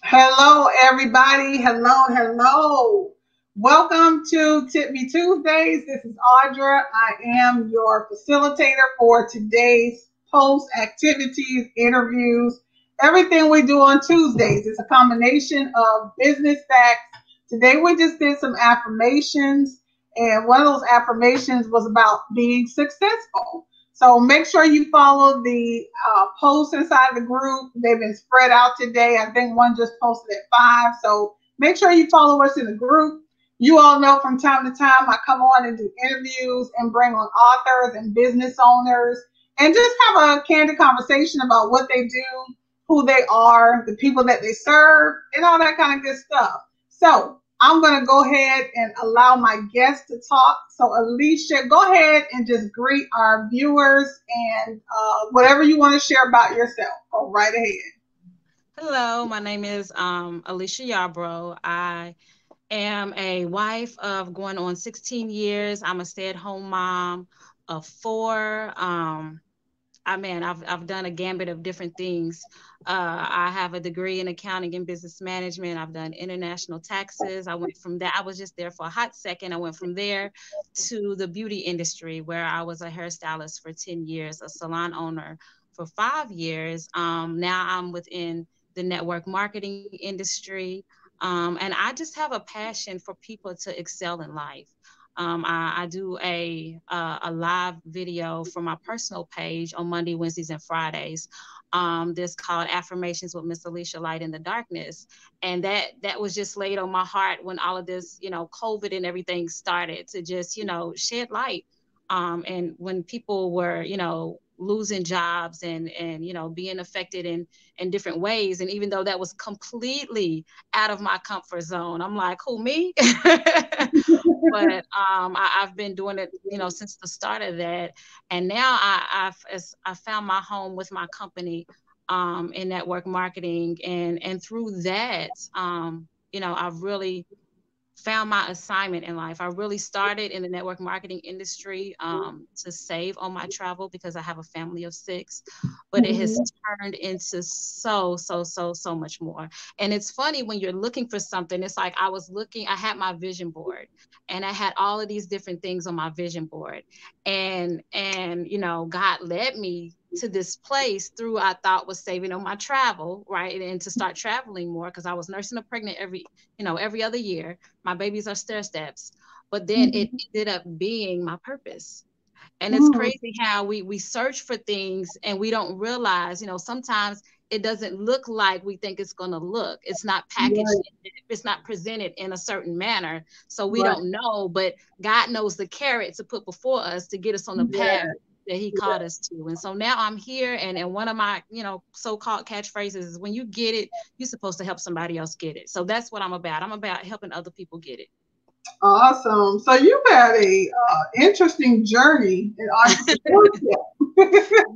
Hello, everybody. Hello, hello. Welcome to Tip Me Tuesdays. This is Audra. I am your facilitator for today's post activities, interviews, everything we do on Tuesdays. It's a combination of business facts. Today we just did some affirmations, and one of those affirmations was about being successful. So make sure you follow the posts inside the group. They've been spread out today. I think one just posted at 5. So make sure you follow us in the group. You all know from time to time I come on and do interviews and bring on authors and business owners and just have a candid conversation about what they do, who they are, the people that they serve, and all that kind of good stuff. So I'm going to go ahead and allow my guests to talk. So, Alicia, go ahead and just greet our viewers and whatever you want to share about yourself. Go right ahead. Hello, my name is Alicia Yarbrough. I am a wife of going on 16 years. I'm a stay-at-home mom of 4. I've done a gambit of different things. I have a degree in accounting and business management. I've done international taxes. I went from that. I was just there for a hot second. I went from there to the beauty industry where I was a hairstylist for 10 years, a salon owner for 5 years. Now I'm within the network marketing industry. And I just have a passion for people to excel in life. I do a live video for my personal page on Monday, Wednesdays, and Fridays. This called Affirmations with Miss Alicia Light in the Darkness, and that was just laid on my heart when all of this, COVID and everything started to just, shed light. And when people were, losing jobs and being affected in different ways, and even though that was completely out of my comfort zone, I'm like, who, me? But I've been doing it, since the start of that, and now I found my home with my company in network marketing, and through that, I've really found my assignment in life. I really started in the network marketing industry to save on my travel because I have a family of 6, but it has turned into so much more. And it's funny when you're looking for something, it's like I had my vision board and I had all of these different things on my vision board. And God led me to this place through I thought was saving on my travel, right? And to start traveling more because I was nursing a pregnant every other year. My babies are stair steps, but then it ended up being my purpose. And it's crazy how we search for things and we don't realize, sometimes it doesn't look like we think it's going to look. It's not packaged, Right. it's not presented in a certain manner. So we Right. don't know, but God knows the carrot to put before us to get us on the path Yeah. that he called us to. And so now I'm here, and one of my, so-called catchphrases is when you get it, you're supposed to help somebody else get it. So that's what I'm about. I'm about helping other people get it. Awesome. So you've had a interesting journey in entrepreneurship.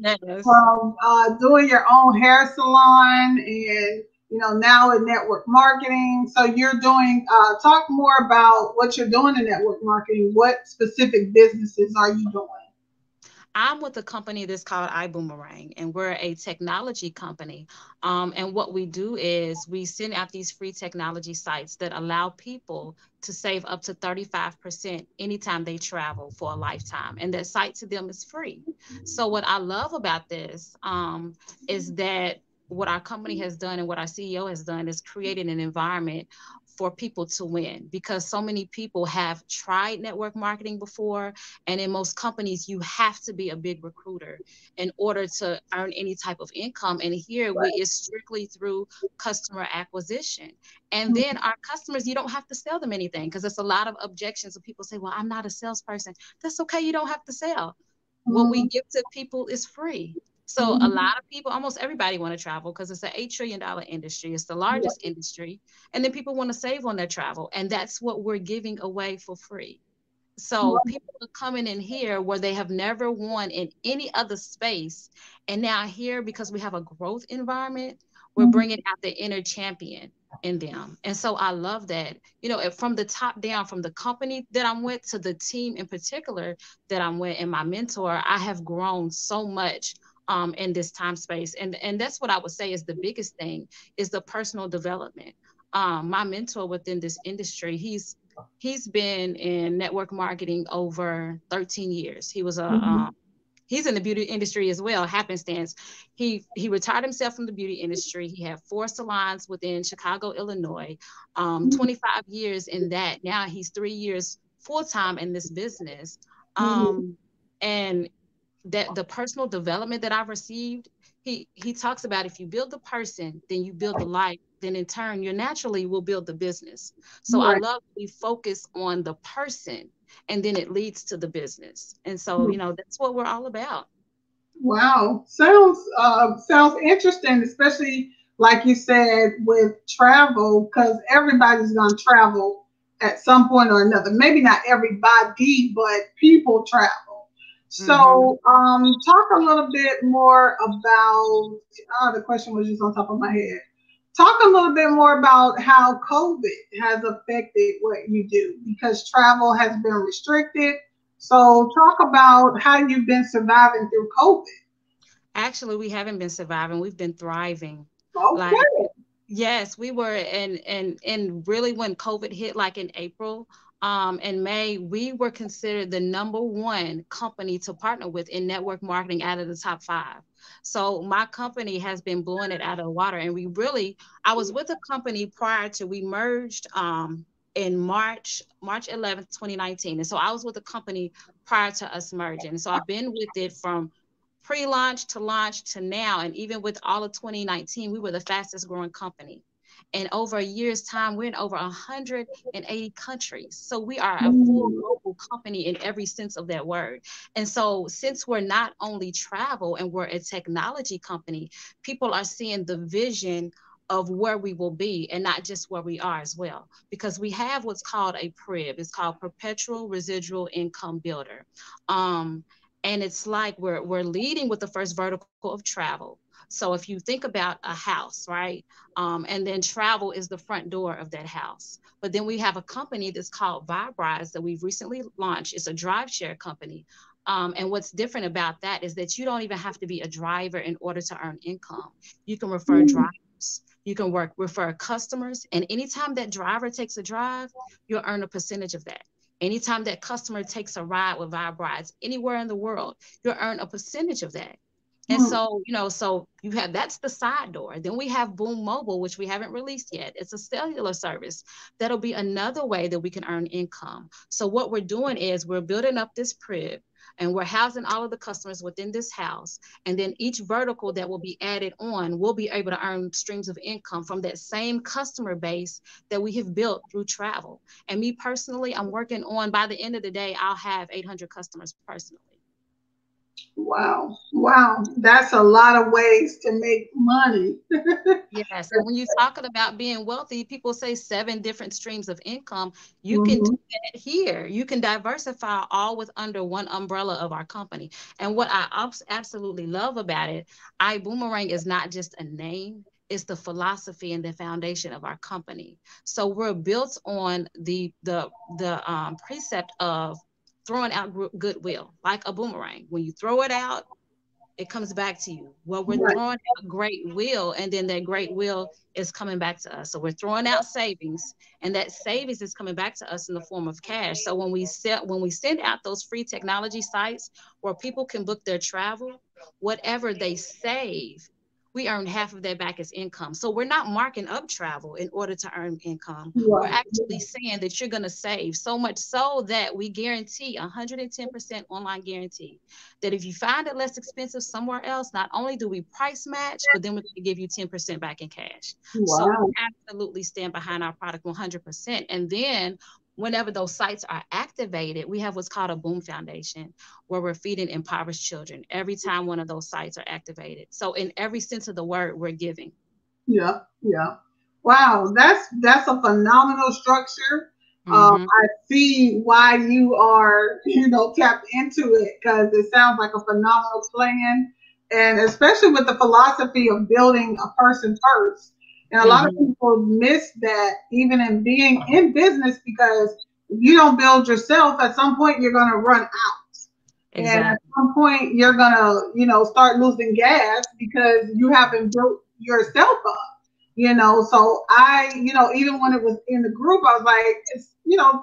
Yes. From doing your own hair salon and now in network marketing. So you're doing talk more about what you're doing in network marketing. What specific businesses are you doing? I'm with a company that's called IBuumerang, and we're a technology company. And what we do is we send out these free technology sites that allow people to save up to 35% anytime they travel for a lifetime. And that site to them is free. So, what I love about this is that what our company has done and what our CEO has done is created an environment for people to win because so many people have tried network marketing before, and in most companies, you have to be a big recruiter in order to earn any type of income. And here we is strictly through customer acquisition. And then our customers, you don't have to sell them anything because there's a lot of objections of people say, well, I'm not a salesperson. That's okay. You don't have to sell. What we Mhm. give to people is free. So a Mhm. lot of people, almost everybody want to travel because it's an $8 trillion industry. It's the largest industry. And then people want to save on their travel. And that's what we're giving away for free. So people are coming in here where they have never won in any other space. And now here, because we have a growth environment, we're Mhm. bringing out the inner champion in them. And so I love that, from the top down, from the company that I'm with to the team in particular that I'm with and my mentor, I have grown so much in this time space. And that's what I would say is the biggest thing is the personal development. My mentor within this industry, he's been in network marketing over 13 years. He was a he's in the beauty industry as well, happenstance. He retired himself from the beauty industry. He had 4 salons within Chicago, Illinois, 25 years in that. Now he's 3 years full-time in this business. And that the personal development that I've received, he talks about if you build the person, then you build the life, then in turn, you naturally will build the business. So I love we focus on the person, and then it leads to the business. And so, that's what we're all about. Wow. Sounds interesting, especially like you said with travel, because everybody's going to travel at some point or another. Maybe not everybody, but people travel. So talk a little bit more about, the question was just on top of my head. Talk a little bit more about how COVID has affected what you do, because travel has been restricted. So talk about how you've been surviving through COVID. Actually, we haven't been surviving. We've been thriving. Okay. Yes, we were. And really when COVID hit, like in April, in May, we were considered the #1 company to partner with in network marketing out of the top 5. So my company has been blowing it out of the water. And I was with a company prior to, we merged in March 11th, 2019. And so I was with a company prior to us merging. And so I've been with it from pre-launch to launch to now. And even with all of 2019, we were the fastest growing company. And over a year's time, we're in over 180 countries. So we are a full global company in every sense of that word. And so since we're not only travel and we're a technology company, people are seeing the vision of where we will be and not just where we are as well. Because we have what's called a PRIB. It's called Perpetual Residual Income Builder. And it's like we're leading with the first vertical of travel. So if you think about a house, right? And then travel is the front door of that house. But then we have a company that's called Vibrise that we've recently launched. It's a drive share company. And what's different about that is that you don't even have to be a driver in order to earn income. You can refer drivers. You can refer customers. And anytime that driver takes a drive, you'll earn a percentage of that. Anytime that customer takes a ride with Vibrise anywhere in the world, you'll earn a percentage of that. And so, so you have, that's the side door. Then we have Boom Mobile, which we haven't released yet. It's a cellular service. That'll be another way that we can earn income. So what we're doing is we're building up this PRIB and we're housing all of the customers within this house. And then each vertical that will be added on, we'll be able to earn streams of income from that same customer base that we have built through travel. And me personally, I'm working on, by the end of the day, I'll have 800 customers personally. Wow. That's a lot of ways to make money. Yes. And when you're talking about being wealthy, people say 7 different streams of income. You can do that here. You can diversify all with under one umbrella of our company. And what I absolutely love about it, IBuumerang is not just a name. It's the philosophy and the foundation of our company. So we're built on the precept of throwing out goodwill, like a boomerang. When you throw it out, it comes back to you. Well, we're throwing out great will, and then that great will is coming back to us. So we're throwing out savings, and that savings is coming back to us in the form of cash. So when we send out those free technology sites where people can book their travel, whatever they save, we earn half of that back as income. So we're not marking up travel in order to earn income. We're actually saying that you're going to save, so much so that we guarantee 110% online guarantee that if you find it less expensive somewhere else, not only do we price match, but then we're going to give you 10% back in cash. So we absolutely stand behind our product 100%. And then whenever those sites are activated, we have what's called a Boom Foundation, where we're feeding impoverished children every time one of those sites are activated. So in every sense of the word, we're giving. Yeah. Wow, that's a phenomenal structure. I see why you are, tapped into it, because it sounds like a phenomenal plan, and especially with the philosophy of building a person first. And a lot of people miss that even in being in business, because if you don't build yourself, at some point you're going to run out. And at Exactly. some point, you're gonna, start losing gas because you haven't built yourself up. So even when it was in the group, I was like, it's,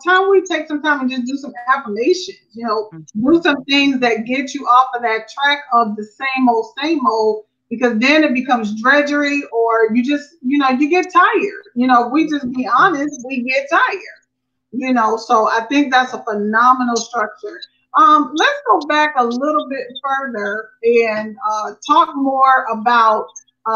time we take some time and just do some affirmations, do some things that get you off of that track of the same old, because then it becomes drudgery, or you just, you get tired. If we just be honest, we get tired. So I think that's a phenomenal structure. Let's go back a little bit further and talk more about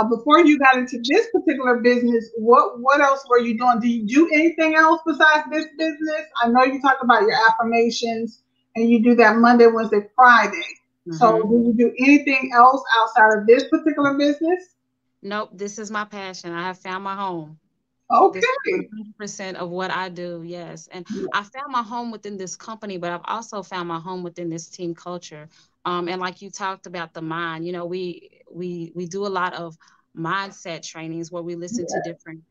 before you got into this particular business. What else were you doing? Do you do anything else besides this business? I know you talked about your affirmations, and you do that Monday, Wednesday, Friday. So do you do anything else outside of this particular business? Nope, this is my passion. I have found my home. This is Okay. 100% of what I do, yes. And I found my home within this company, but I've also found my home within this team culture. And like you talked about the mind, we do a lot of mindset trainings where we listen to different,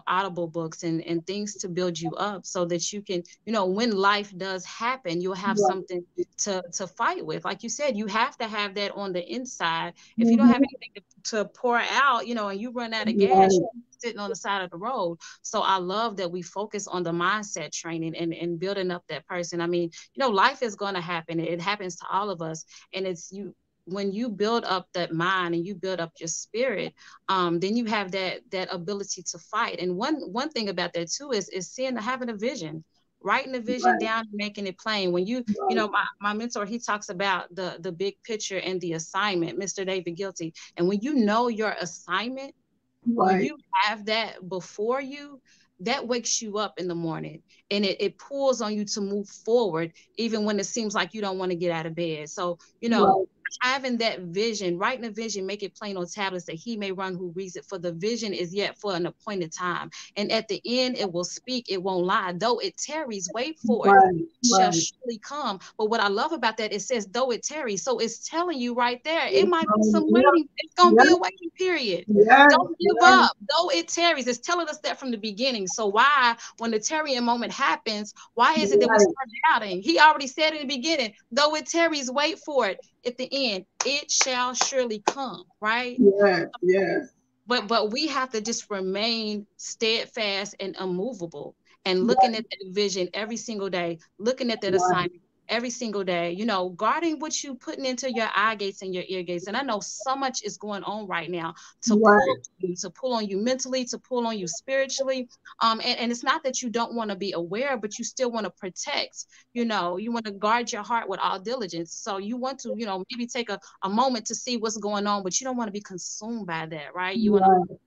audible books and things to build you up so that you can, when life does happen, you'll have Right. something to fight with. Like you said, you have to have that on the inside. If you don't have Mhm. anything to pour out, and you run out of gas, Right. you're sitting on the side of the road. So I love that we focus on the mindset training and building up that person. I mean, life is going to happen. It happens to all of us. And it's you, when you build up that mind and you build up your spirit, then you have that ability to fight. And one thing about that too is seeing, having a vision, writing the vision Right. down, making it plain. When Right. my mentor, he talks about the big picture and the assignment, Mr. David Guilty. And when you know your assignment, when Right. you have that before you, that wakes you up in the morning, and it pulls on you to move forward even when it seems like you don't want to get out of bed. So Right. having that vision, writing a vision, make it plain on tablets that he may run who reads it, for the vision is yet for an appointed time, and at the end it will speak, it won't lie. Though it tarries, wait for it, Right. shall Right. surely come. But what I love about that, it says though it tarries, so it's telling you right there it It's, might be some yeah. waiting, it's gonna be Yes. a waiting period. Yes. Don't give Yes. up. Though it tarries, it's telling us that from the beginning. So why, when the tarrying moment happens, why is it that we Right. start doubting? He already said in the beginning, though it tarries, wait for it. At the end, it shall surely come, right? Yes. Yes. But we have to just remain steadfast and unmovable, and looking Right. at that vision every single day, looking at that Right. assignment every single day, guarding what you putting into your eye gates and your ear gates. And I know so much is going on right now Right. to pull on you mentally, to pull on you spiritually. And it's not that you don't want to be aware, but you still want to protect, you want to guard your heart with all diligence. So you want to, maybe take a moment to see what's going on, but you don't want to be consumed by that, right? You want to Right.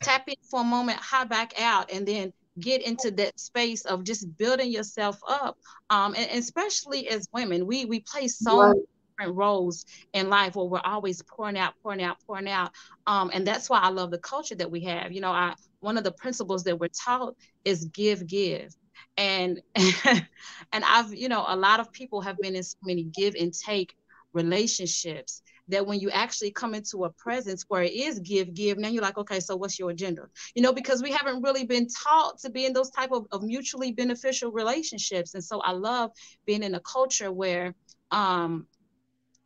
tap in for a moment, hop back out, and then get into that space of just building yourself up. And especially as women, we play so many Right. different roles in life where we're always pouring out, pouring out, pouring out. And that's why I love the culture that we have. One of the principles that we're taught is give, give. And and a lot of people have been in so many give and take relationships that when you actually come into a presence where it is give, give, now you're like, okay, so what's your agenda? Because we haven't really been taught to be in those type of mutually beneficial relationships. And so I love being in a culture where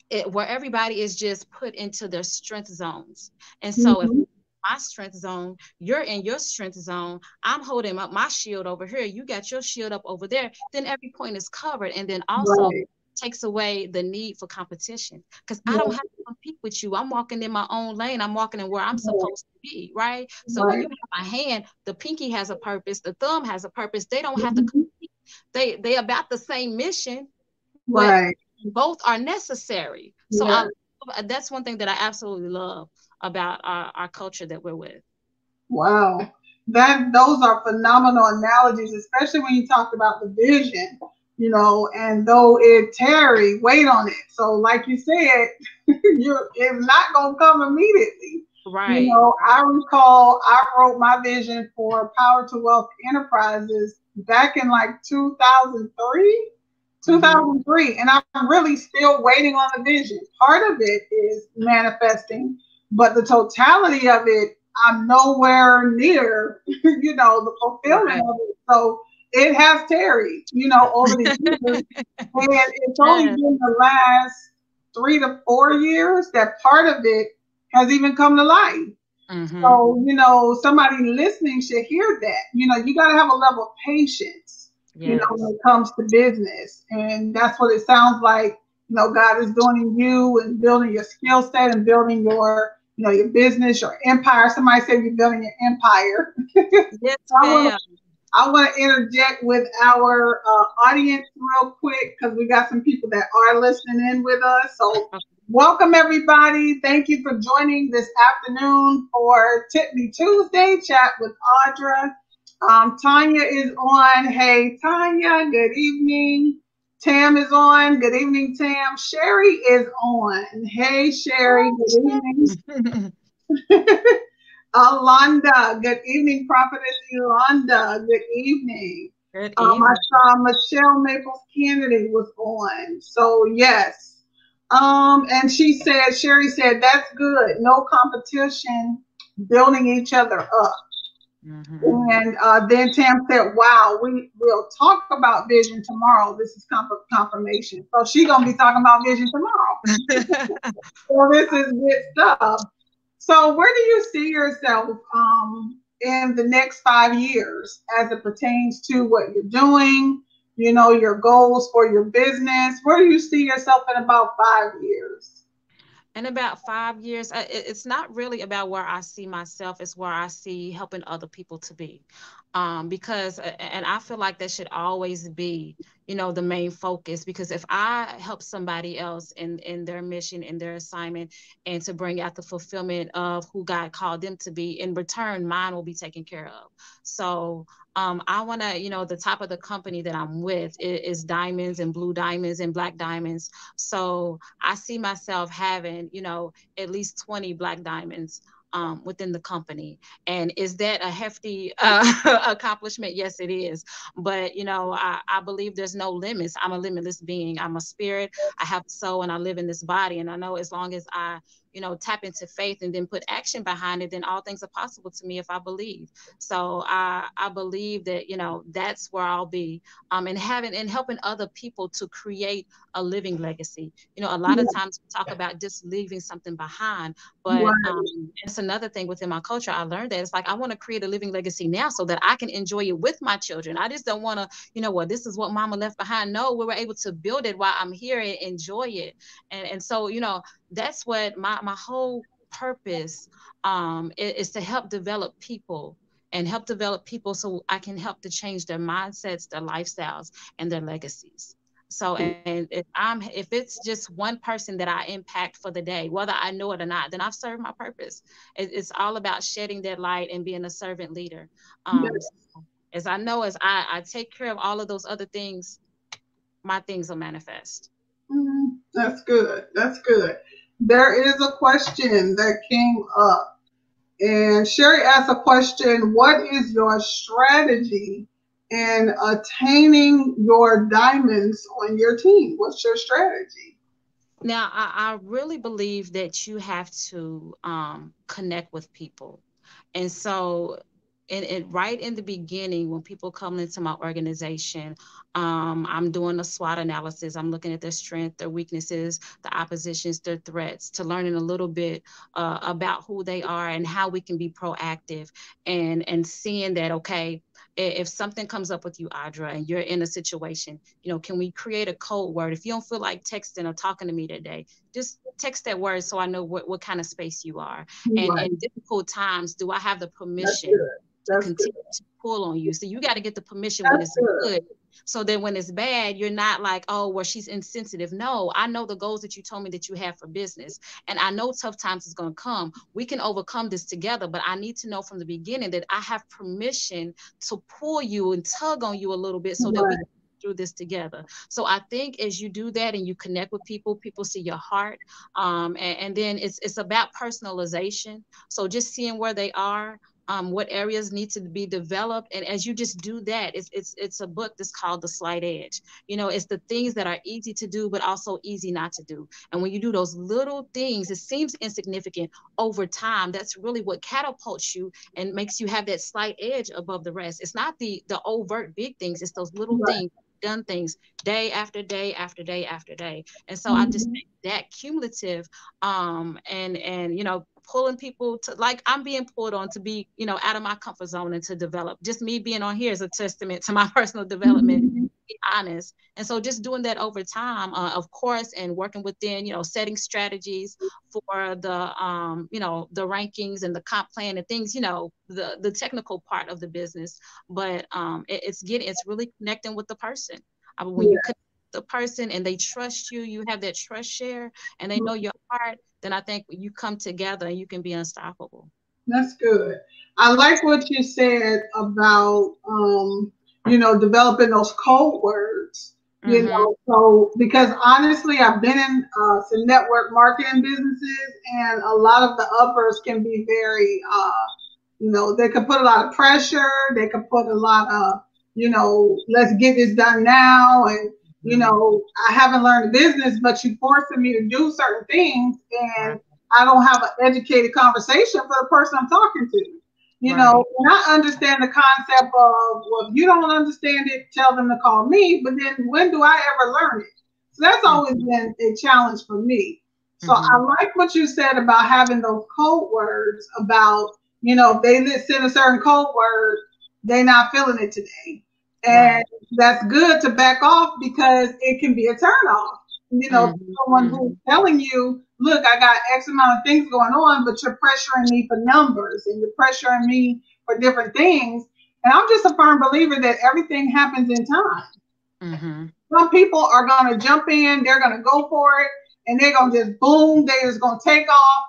everybody is just put into their strength zones. And so if Mhm. my strength zone, you're in your strength zone, I'm holding up my shield over here, you got your shield up over there, then every point is covered. And then also Right. takes away the need for competition, because I don't Right. have to compete with you. I'm walking in my own lane. I'm walking in where I'm Right. supposed to be, right? So when Right. you have my hand, the pinky has a purpose, the thumb has a purpose. They don't have to Mhm. compete. They about the same mission, but Right. both are necessary. So Yeah. that's one thing that I absolutely love about our culture that we're with. Wow. Those are phenomenal analogies, especially when you talked about the vision, and though it tarry, wait on it. So like you said, it's not gonna come immediately. Right, I right. recall I wrote my vision for Power to Wealth Enterprises back in like 2003. Mm-hmm. 2003, and I'm really still waiting on the vision. Part of it is manifesting, but the totality of it, I'm nowhere near, the fulfillment Right. of it. So it has tarried, over the years. And it's only been the last 3 to 4 years that part of it has even come to life. Mm-hmm. So, somebody listening should hear that. You got to have a level of patience, yes, when it comes to business. And that's what it sounds like, God is doing in you and building your skill set and building your, your business, your empire. Somebody said you're building your empire. Yes, ma'am. I want to interject with our audience real quick because we got some people that are listening in with us. So welcome, everybody. Thank you for joining this afternoon for Tip Me Tuesday Chat with Audrea. Tanya is on. Hey, Tanya. Good evening. Tam is on. Good evening, Tam. Sherry is on. Hey, Sherry. Good evening. Alonda, good evening, Prophetess Yolanda. Good evening. Good evening. I saw Michelle Maples Kennedy was on. So yes. And Sherry said, that's good. No competition, building each other up. Mm-hmm. And then Tam said, wow, we'll talk about vision tomorrow. This is confirmation. So she's going to be talking about vision tomorrow. So this is good stuff. So where do you see yourself in the next 5 years as it pertains to what you're doing, your goals for your business? Where do you see yourself in about 5 years? In about 5 years, it's not really about where I see myself. It's where I see helping other people to be. Because I feel like that should always be, the main focus, because if I help somebody else in their mission, in their assignment, and to bring out the fulfillment of who God called them to be, in return, mine will be taken care of. So I want to, the top of the company that I'm with is diamonds and blue diamonds and black diamonds. So I see myself having, at least 20 black diamonds within the company. And is that a hefty accomplishment? Yes, it is. But, I believe there's no limits. I'm a limitless being. I'm a spirit. I have a soul and I live in this body. And I know as long as I, tap into faith and then put action behind it, then all things are possible to me if I believe. So I believe that, that's where I'll be. And helping other people to create a living legacy. A lot of times we talk about just leaving something behind, but it's another thing within my culture. I learned that it's like, I want to create a living legacy now so that I can enjoy it with my children. I just don't want to, this is what mama left behind. No, we were able to build it while I'm here and enjoy it. And so, that's what my whole purpose is, to help develop people so I can help to change their mindsets, their lifestyles, and their legacies. So, and if it's just one person that I impact for the day, whether I know it or not, then I've served my purpose. It's all about shedding that light and being a servant leader. As I know, as I take care of all of those other things, my things will manifest. That's good. That's good. There is a question that came up, and Sherry asked a question: what is your strategy in attaining your diamonds on your team? What's your strategy? Now, I really believe that you have to connect with people. And so right in the beginning, when people come into my organization, I'm doing a SWOT analysis. I'm looking at their strengths, their weaknesses, the oppositions, their threats, to learning a little bit about who they are and how we can be proactive, and seeing that, okay, if something comes up with you, Audrea, and you're in a situation, can we create a code word? If you don't feel like texting or talking to me today, just text that word so I know what kind of space you are. And in difficult times, do I have the permission to continue to pull on you? So you got to get the permission when it's good. So then when it's bad, you're not like, oh, well, she's insensitive. No, I know the goals that you told me that you have for business. And I know tough times is going to come. We can overcome this together. But I need to know from the beginning that I have permission to pull you and tug on you a little bit so that we can through this together. So I think as you do that and you connect with people, people see your heart. And then it's about personalization. So just seeing where they are, what areas need to be developed. And as you just do that, it's a book that's called The Slight Edge. You know, it's the things that are easy to do, but also easy not to do. And when you do those little things, it seems insignificant over time. That's really what catapults you and makes you have that slight edge above the rest. It's not the overt big things. It's those little Right. things, done things day after day after day after day. And so I just Mhm. think that cumulative, and you know, pulling people to, like, I'm being pulled on to be, you know, out of my comfort zone and to develop. Just me being on here is a testament to my personal development, to Mhm. be honest. And so just doing that over time, of course, and working within, you know, setting strategies for the, you know, the rankings and the comp plan and things, you know, the technical part of the business. But it's really connecting with the person. I mean, when you Yeah. connect with the person and they trust you, you have that trust share, and they know your heart, then I think you come together and you can be unstoppable. That's good. I like what you said about, developing those code words, Mm-hmm. so because honestly, I've been in some network marketing businesses, and a lot of the uppers can be very, they can put a lot of pressure. They can put a lot of, let's get this done now. And, Mm-hmm. I haven't learned the business, but you forcing me to do certain things. Right. And I don't have an educated conversation for the person I'm talking to. Right. And I understand the concept of, well, if you don't understand it, tell them to call me. But then when do I ever learn it? So that's always been a challenge for me. So I Mm-hmm. like what you said about having those code words about, if they send a certain code word, they're not feeling it today. And Right. that's good to back off because it can be a turnoff. Mm-hmm. Someone who's Mm-hmm. telling you, look, I got X amount of things going on, but you're pressuring me for numbers and you're pressuring me for different things. And I'm just a firm believer that everything happens in time. Mm-hmm. Some people are going to jump in, they're going to go for it, and they're going to just boom, they're just going to take off,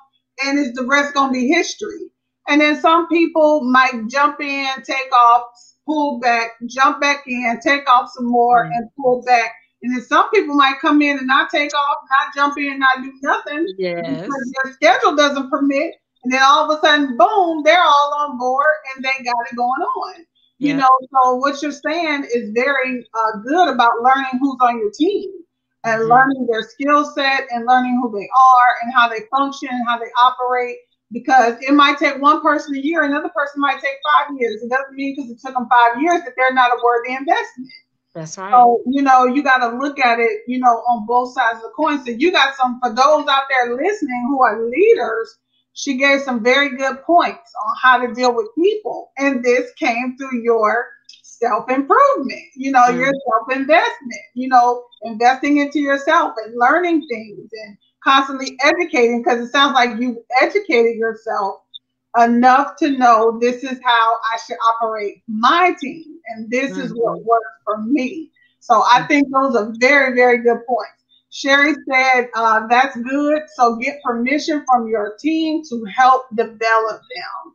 and it's the rest going to be history. And then some people might jump in, take off, pull back, jump back in, take off some more, Right. and pull back. And then some people might come in and not take off, not jump in, not do nothing because Yes. their schedule doesn't permit. And then all of a sudden, boom, they're all on board and they got it going on. Yep. So what you're saying is very good about learning who's on your team and Mm-hmm. learning their skill set and learning who they are and how they function and how they operate. Because it might take one person a year, another person might take 5 years. It doesn't mean because it took them 5 years that they're not a worthy investment. That's right. So, you got to look at it, on both sides of the coin. So you got for those out there listening who are leaders, she gave some very good points on how to deal with people. And this came through your self-improvement, your Mm-hmm. self-investment, investing into yourself and learning things and constantly educating because it sounds like you educated yourself enough to know this is how I should operate my team and this is Mm-hmm. what works for me. So I think those are very, very good points. Sherry said, that's good. So get permission from your team to help develop them.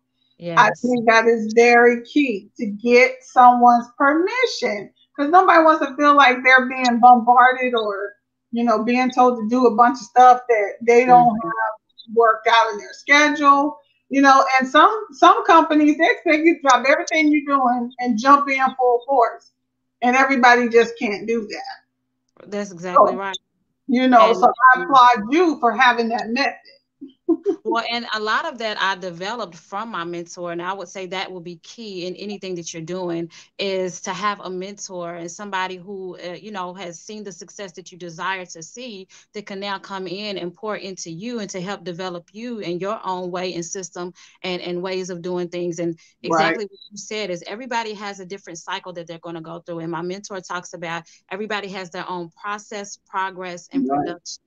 I Yes. think that is very key to get someone's permission because nobody wants to feel like they're being bombarded or, being told to do a bunch of stuff that they don't Mm-hmm. have worked out in their schedule. And some companies they expect you to drop everything you're doing and jump in full force, and everybody just can't do that. That's exactly So right. so And I applaud you for having that method. well, and a lot of that I developed from my mentor, and I would say that will be key in anything that you're doing is to have a mentor and somebody who, has seen the success that you desire to see that can now come in and pour into you and to help develop you in your own way and system and ways of doing things. And Right. exactly what you said is everybody has a different cycle that they're going to go through. And my mentor talks about everybody has their own process, progress, and Right. production,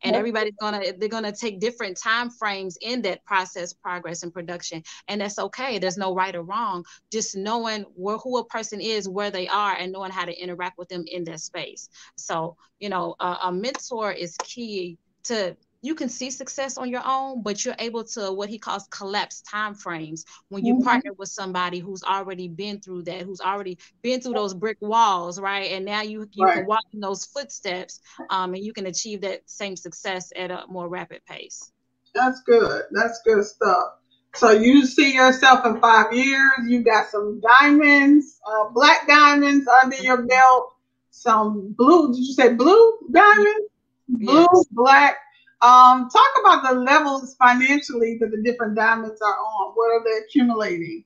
and they're gonna take different time frames in that process, progress, and production. And that's okay. There's no right or wrong. Just knowing who a person is, where they are, and knowing how to interact with them in that space. So a mentor is key to, you can see success on your own, but you're able to, what he calls, collapse time frames when you Mhm. partner with somebody who's already been through that, who's already been through those brick walls, right? And now you Right. can walk in those footsteps, and you can achieve that same success at a more rapid pace. That's good. That's good stuff. So you see yourself in 5 years. You got some diamonds, black diamonds under your belt. Some blue. Did you say blue diamonds? Blue, yes. Black. Talk about the levels financially that the different diamonds are on. What are they accumulating?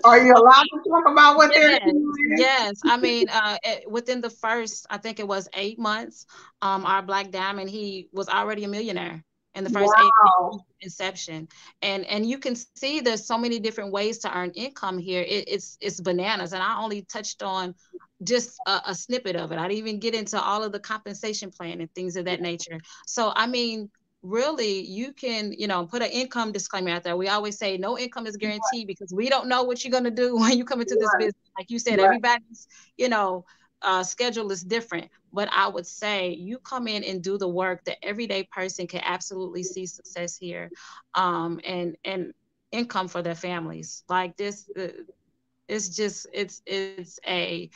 Are you allowed to talk about what they're accumulating? Yes. I mean, within the first, I think it was 8 months, our black diamond, he was already a millionaire in the first 8 months inception. And you can see there's so many different ways to earn income here. It's bananas. And I only touched on just a snippet of it. I didn't even get into all of the compensation plan and things of that nature. So, I mean, really, you can, put an income disclaimer out there. We always say no income is guaranteed because we don't know what you're going to do when you come into this business. Like you said, everybody's, schedule is different. But I would say you come in and do the work. The everyday person can absolutely see success here, and income for their families. Like this, it's a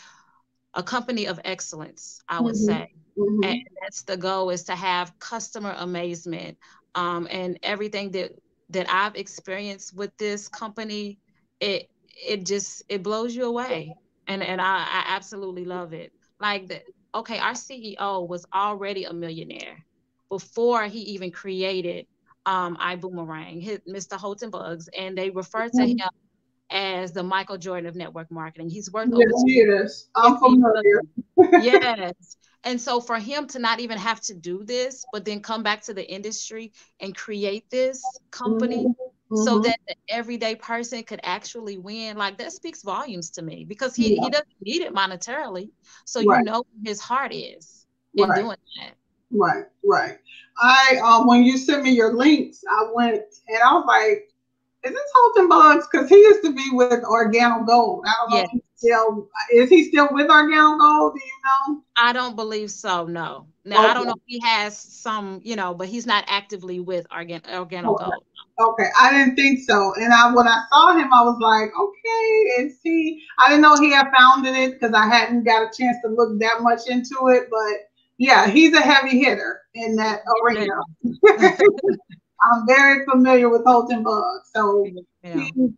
company of excellence, I would say. And that's the goal, is to have customer amazement. And everything that I've experienced with this company, it blows you away. And I absolutely love it. Like okay, our CEO was already a millionaire before he even created IBuumerang, Mr. Holton Bugs, and they refer to him as the Michael Jordan of network marketing. He's worth over years. I'm familiar. Yes. And so for him to not even have to do this, but then come back to the industry and create this company so that the everyday person could actually win, like that speaks volumes to me, because he doesn't need it monetarily. So you know where his heart is in doing that. Right. I when you sent me your links, I went and I was like, is this Holton Bugs? Because he used to be with Organo Gold. I don't know if is he still with Organo Gold? Do you know? I don't believe so, no. Now, I don't know if he has some, but he's not actively with Organo Gold. Okay, I didn't think so. And when I saw him, I was like, okay, is he? I didn't know he had founded it because I hadn't got a chance to look that much into it. But yeah, he's a heavy hitter in that arena. I'm very familiar with Holton Bugs, so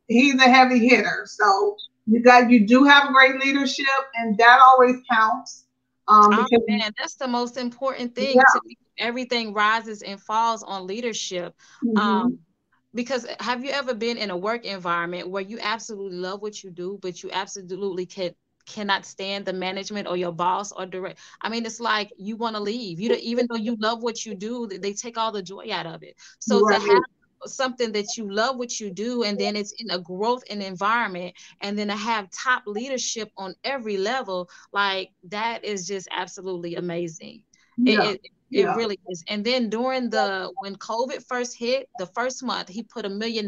he's a heavy hitter. So you do have great leadership, and that always counts. Because that's the most important thing. To me. Everything rises and falls on leadership. Because have you ever been in a work environment where you absolutely love what you do, but you absolutely cannot stand the management or your boss or direct? I mean, it's like you want to leave. Even though you love what you do, they take all the joy out of it. So to have something that you love what you do, and then it's in a growth and environment, and then to have top leadership on every level, like that is just absolutely amazing. It really is. And then during when COVID first hit, the first month, he put $1 million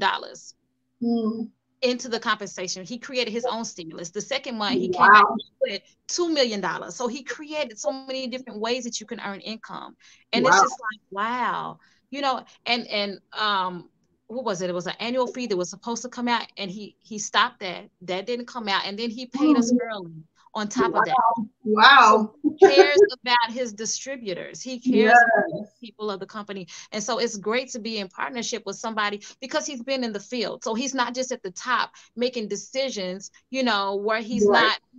into the compensation. He created his own stimulus. The second month, he came back and put $2 million. So he created so many different ways that you can earn income. And it's just like, wow, and what was it? It was an annual fee that was supposed to come out, and he stopped that. That didn't come out. And then he paid us early on top of that. Wow. So he cares about his distributors. He cares about the people of the company. And so it's great to be in partnership with somebody, because he's been in the field. So he's not just at the top making decisions, where he's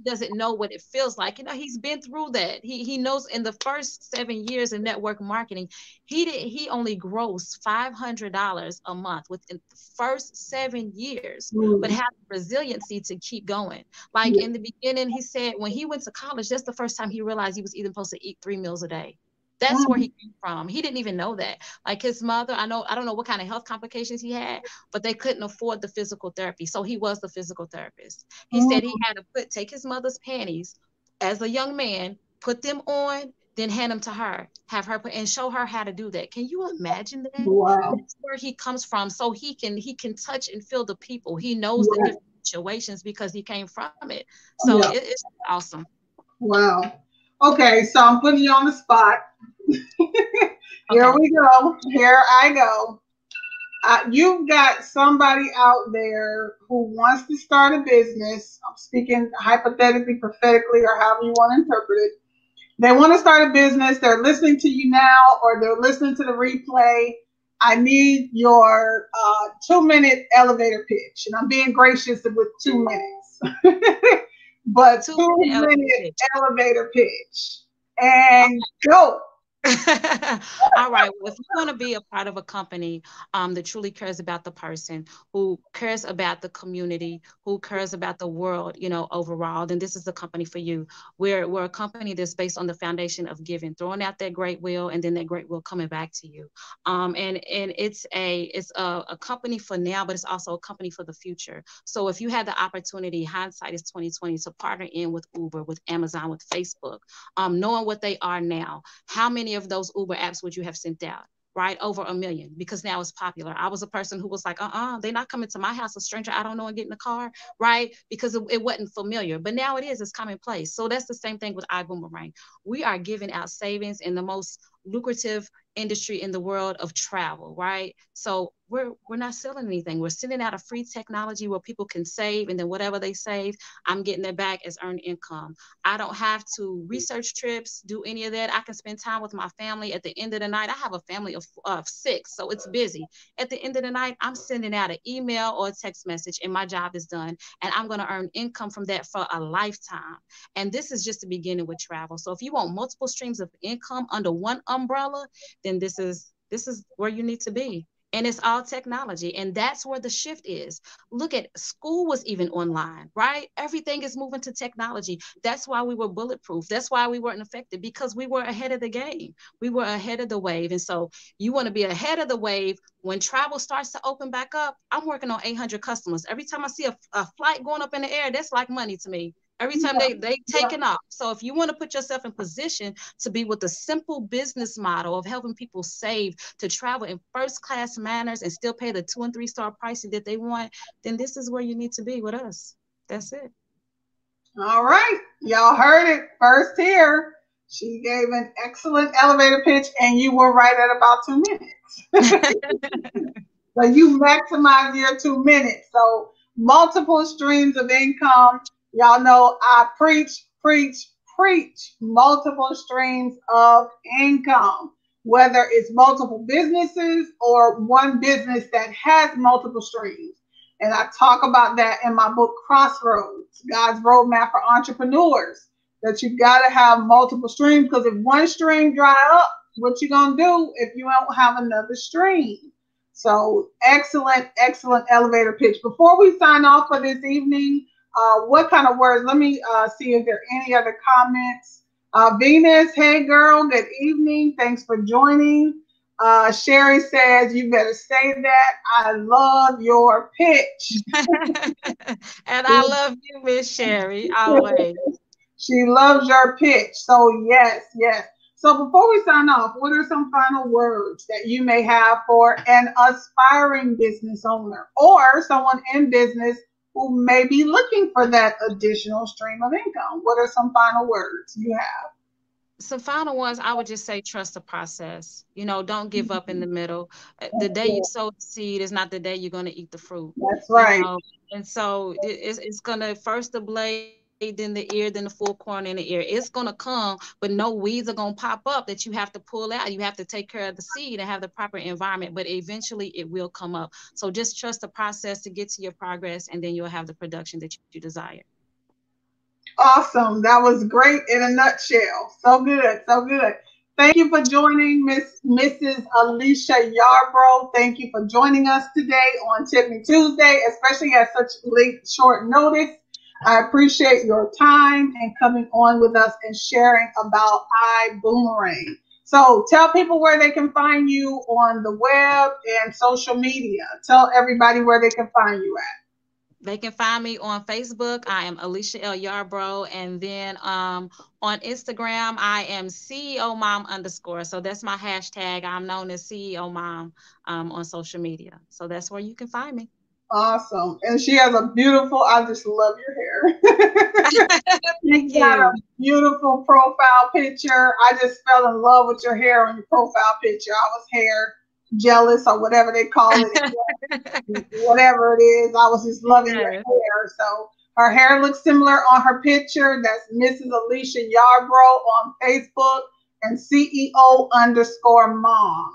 doesn't know what it feels like. He's been through that. He knows. In the first 7 years in network marketing, he only grossed $500 a month within the first 7 years, but had the resiliency to keep going. Like in the beginning, he said when he went to college, that's the first time he realized he was even supposed to eat 3 meals a day. That's where he came from. He didn't even know that. Like his mother, I don't know what kind of health complications he had, but they couldn't afford the physical therapy. So he was the physical therapist. He said he had to take his mother's panties as a young man, put them on, then hand them to her, have her put, and show her how to do that. Can you imagine that? Wow. That's where he comes from. So he can touch and feel the people. He knows the different situations because he came from it. So it's awesome. Wow. Okay, so I'm putting you on the spot. Here we go. Here I go. You've got somebody out there who wants to start a business. I'm speaking hypothetically, prophetically, or however you want to interpret it. They want to start a business. They're listening to you now, or they're listening to the replay, I need your 2-minute elevator pitch. And I'm being gracious with 2 minutes. But 2-minute elevator pitch. And go. All right. Well, if you want to be a part of a company that truly cares about the person, who cares about the community, who cares about the world, overall, then this is the company for you. We're a company that's based on the foundation of giving, throwing out that great will, and then that great will coming back to you. And it's a company for now, but it's also a company for the future. So if you had the opportunity, hindsight is 2020, to partner in with Uber, with Amazon, with Facebook, knowing what they are now, how many of those Uber apps would you have sent out? Right? Over 1 million, because now it's popular. I was a person who was like, they're not coming to my house, a stranger I don't know, and get in the car, right? Because it wasn't familiar. But now it's commonplace. So that's the same thing with IBuumerang. We are giving out savings in the most lucrative industry in the world of travel, right? So we're not selling anything. We're sending out a free technology where people can save, and then whatever they save, I'm getting it back as earned income. I don't have to research trips, do any of that. I can spend time with my family. At the end of the night, I have a family of 6, so it's busy. At the end of the night, I'm sending out an email or a text message, and my job is done, and I'm going to earn income from that for a lifetime. And this is just the beginning with travel. So if you want multiple streams of income under one umbrella, then this is where you need to be. And it's all technology. And that's where the shift is. Look at school was even online, right? Everything is moving to technology. That's why we were bulletproof. That's why we weren't affected, because we were ahead of the game. We were ahead of the wave. And so you want to be ahead of the wave. When travel starts to open back up, I'm working on 800 customers. Every time I see a flight going up in the air, that's like money to me. Every time they taking off. So if you want to put yourself in position to be with a simple business model of helping people save, to travel in first class manners and still pay the 2- and 3-star pricing that they want, then this is where you need to be with us. That's it. All right. Y'all heard it first here. She gave an excellent elevator pitch, and you were right at about 2 minutes. So you maximize your 2 minutes. So multiple streams of income. Y'all know I preach multiple streams of income, whether it's multiple businesses or one business that has multiple streams. And I talk about that in my book, Crossroads, God's Roadmap for Entrepreneurs, that you've got to have multiple streams, because if one stream dry up, what you going to do if you don't have another stream? So excellent elevator pitch. Before we sign off for this evening, what kind of words? Let me see if there are any other comments. Venus, hey girl, good evening. Thanks for joining. Sherry says, you better say that. I love your pitch. And I love you, Miss Sherry, always. She loves your pitch. So yes. So before we sign off, what are some final words that you may have for an aspiring business owner or someone in business who may be looking for that additional stream of income? What are some final words you have? Some final ones, I would just say, trust the process. Don't give up in the middle. The day you sow the seed is not the day you're going to eat the fruit. That's right. And so it's going to first the blade, then the ear, then the full corn in the ear. It's going to come, but no weeds are going to pop up that you have to pull out. You have to take care of the seed and have the proper environment, but eventually it will come up. So just trust the process to get to your progress, and then you'll have the production that you desire. Awesome. That was great in a nutshell. So good. Thank you for joining Mrs. Alicia Yarbrough. Thank you for joining us today on Tiffany Tuesday, especially at such short notice. I appreciate your time and coming on with us and sharing about IBuumerang. So tell people where they can find you on the web and social media. Tell everybody where they can find you at. They can find me on Facebook. I am Alicia L. Yarbrough. And then on Instagram, I am CEO Mom _. So that's my hashtag. I'm known as CEO Mom on social media. So that's where you can find me. Awesome. And she has a beautiful, I just love your hair. Thank you. Got a beautiful profile picture. I just fell in love with your hair on your profile picture. I was hair jealous or whatever they call it. Whatever it is, I was just loving your hair. So her hair looks similar on her picture. That's Mrs. Alicia Yarbrough on Facebook, and CEO _mom.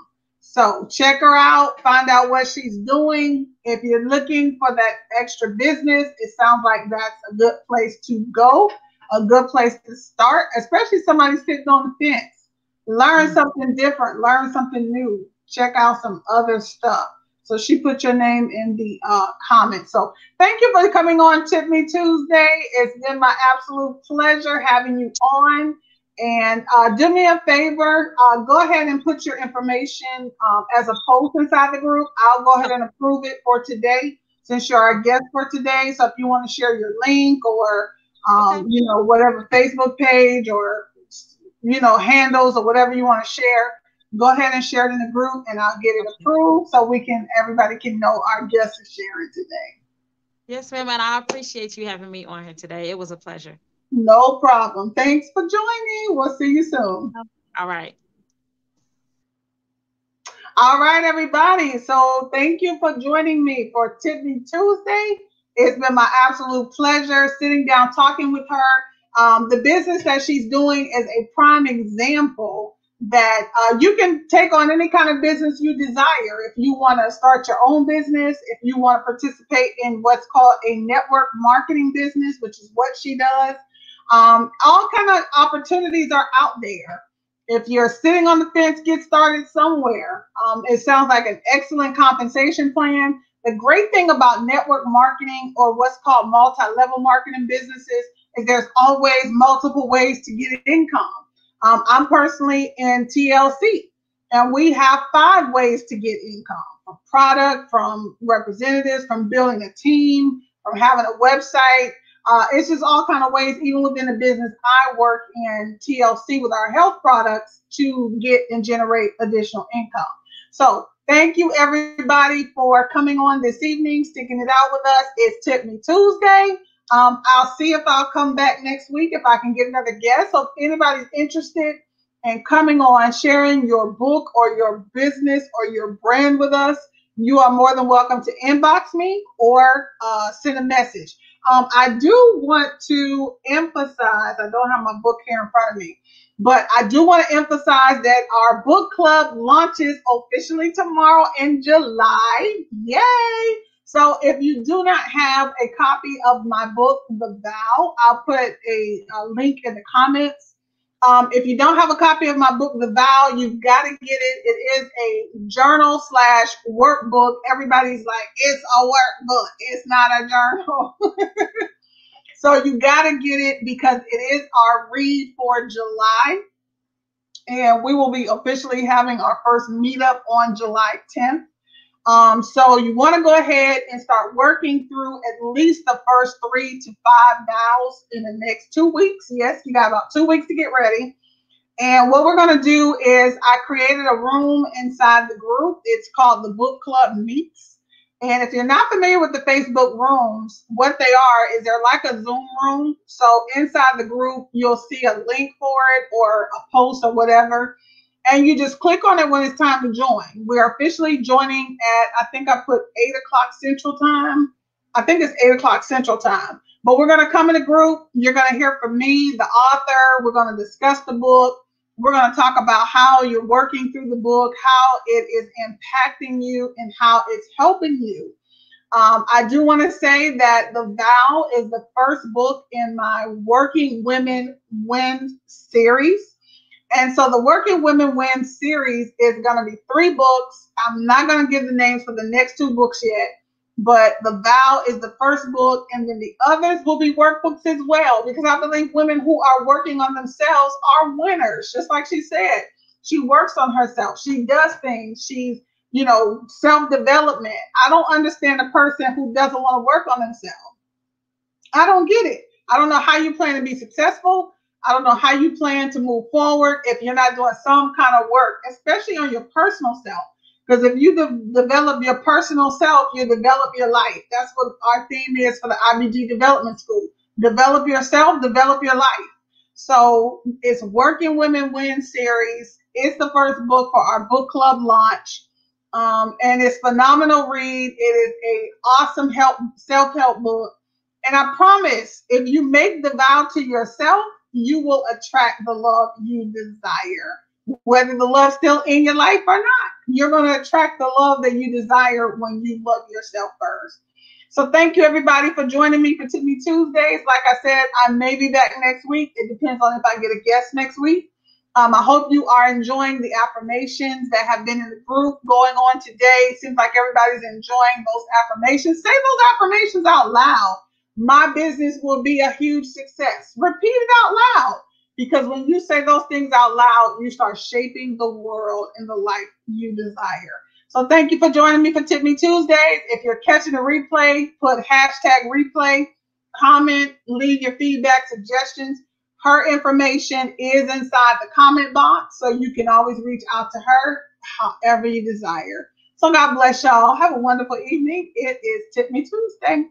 So check her out, find out what she's doing. If you're looking for that extra business, it sounds like that's a good place to go, a good place to start, especially somebody sitting on the fence. Learn something different, learn something new, check out some other stuff. So she put your name in the comments. So thank you for coming on Tip Me Tuesday. It's been my absolute pleasure having you on. And do me a favor, go ahead and put your information as a post inside the group. I'll go ahead and approve it for today since you're our guest for today. So if you want to share your link or, you know, whatever Facebook page or, you know, handles or whatever you want to share, go ahead and share it in the group and I'll get it approved so everybody can know our guest is sharing today. Yes, ma'am. And I appreciate you having me on here today. It was a pleasure. No problem. Thanks for joining. We'll see you soon. All right. All right, everybody. So thank you for joining me for Tip Me Tuesday. It's been my absolute pleasure sitting down talking with her. The business that she's doing is a prime example that you can take on any kind of business you desire. If you want to start your own business, if you want to participate in what's called a network marketing business, which is what she does. All kind of opportunities are out there. If you're sitting on the fence, get started somewhere. It sounds like an excellent compensation plan. The great thing about network marketing or what's called multi-level marketing businesses is there's always multiple ways to get income. I'm personally in TLC, and we have 5 ways to get income: from product, from representatives, from building a team, from having a website. It's just all kind of ways, even within the business I work in TLC with our health products, to get and generate additional income. So thank you, everybody, for coming on this evening, sticking it out with us. It's Tip Me Tuesday. I'll see if I'll come back next week if I can get another guest. So if anybody's interested in coming on, sharing your book or your business or your brand with us, you are more than welcome to inbox me or send a message. I do want to emphasize, I don't have my book here in front of me, but I do want to emphasize that our book club launches officially tomorrow in July. Yay! So if you do not have a copy of my book, The Vow, I'll put a link in the comments. If you don't have a copy of my book, The Vow, you've got to get it. It is a journal / workbook. Everybody's like, it's a workbook. It's not a journal. So you got to get it because it is our read for July. And we will be officially having our first meetup on July 10th. So you want to go ahead and start working through at least the first 3 to 5 vows in the next 2 weeks. Yes, you got about 2 weeks to get ready. And what we're going to do is I created a room inside the group. It's called the Book Club Meets. And if you're not familiar with the Facebook rooms, what they are is they're like a Zoom room. So inside the group, you'll see a link for it or a post or whatever. And you just click on it when it's time to join. We're officially joining at, I think I put 8 o'clock Central Time. I think it's 8 o'clock Central Time. But we're going to come in a group. You're going to hear from me, the author. We're going to discuss the book. We're going to talk about how you're working through the book, how it is impacting you, and how it's helping you. I do want to say that The Vow is the first book in my Working Women Win series. And so the Working Women Win series is going to be 3 books. I'm not going to give the names for the next 2 books yet, but The Vow is the first book, and then the others will be workbooks as well, because I believe women who are working on themselves are winners. Just like she said, she works on herself. She does things. She's, you know, self-development. I don't understand a person who doesn't want to work on themselves. I don't get it. I don't know how you plan to be successful. I don't know how you plan to move forward if you're not doing some kind of work, especially on your personal self. Because if you develop your personal self, you develop your life. That's what our theme is for the IBG Development School. Develop yourself, develop your life. So it's Working Women Win series. It's the first book for our book club launch. And it's phenomenal read. It is an awesome self-help book. And I promise, if you make the vow to yourself, you will attract the love you desire. whether the love's still in your life or not. You're going to attract the love that you desire when you love yourself first. So thank you, everybody, for joining me for Tip Me Tuesdays. Like I said, I may be back next week. It depends on if I get a guest next week. I hope you are enjoying the affirmations that have been in the group going on today. Seems like everybody's enjoying those affirmations. Say those affirmations out loud. My business will be a huge success. Repeat it out loud. Because when you say those things out loud, you start shaping the world in the life you desire. So thank you for joining me for Tip Me Tuesdays. If you're catching a replay, put hashtag replay, comment, leave your feedback, suggestions. Her information is inside the comment box, so you can always reach out to her however you desire. So God bless y'all. Have a wonderful evening. It is Tip Me Tuesday.